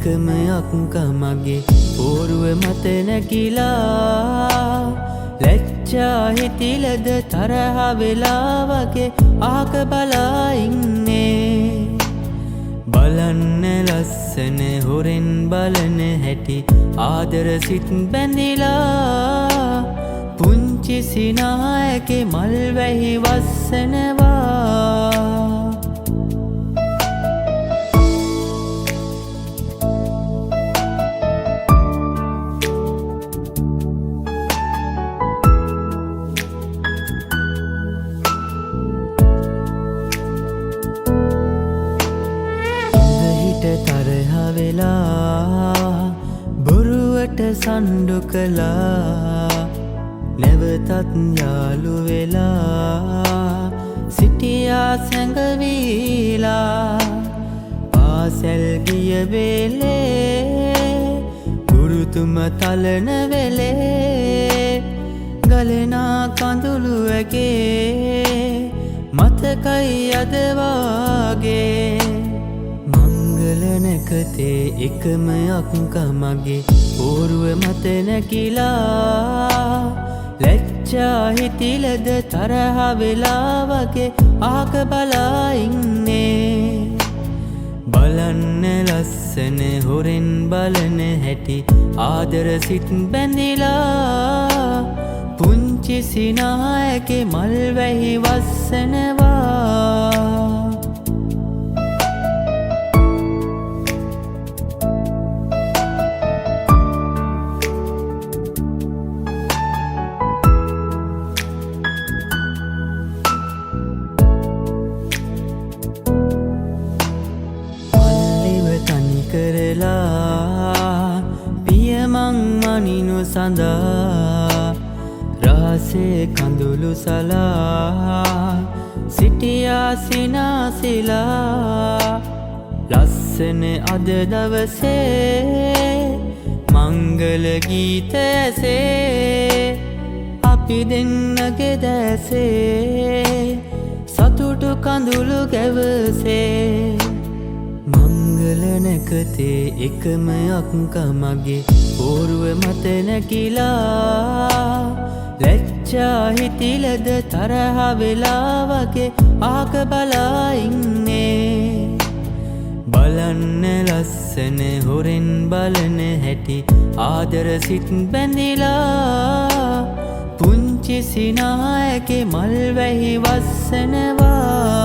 එකම අක්කමගේ පෝරුව මත නැගිලා ලැජ්ජා හිතිලද තරහ වෙලා වගේ ආක බලා ඉන්නේ බලන්න ලස්සන හොරෙන් බලන හැටි ආදර සිත් බැඳිලා පුංචි සිනායකේ මල් වැහි වස්සනවා තරහ වෙලා බොරුවට සණ්ඩු කළා නැවතත් යාළු වෙලා සිටියා සැඟවීලා පාසැල් ගිය වෙලේ ගුරුතුම තලන වෙලේ ගලනා කඳුළු ඇගේ මතකයි අද වාගේ නැකතේ එකම අක්කමගේ පෝරුව මත නැගිලා ලැජ්ජා හිතිලද තරහ වෙලා වගේ ආක බලා ඉන්නේ බලන්න ලස්සන හොරෙන් බලන හැටි ආදර සිත් බැඳිලා පුංචි සිනායකේ මල් වැහි වස්සනවා කරලා පියමං මනිනු සඳා රහසේ කඳුළු සලා සිටියා සිනාසිලා ලස්සන අද දවසේ මංගල ගීත ඇසේ අපි දෙන්නගේ දැසේ සතුටු කඳුළු ගැවසේ නැකතේ එකම අක්කමගේ පෝරුව මත නැගිලා ලැජ්ජා හිතිලද තරහ වෙලා වගේ ආක බලා ඉන්නේ බලන්න ලස්සන හොරෙන් බලන හැටි ආදර සිත් බැඳිලා පුංචි සිනායකේ මල් වැහි වස්සනවා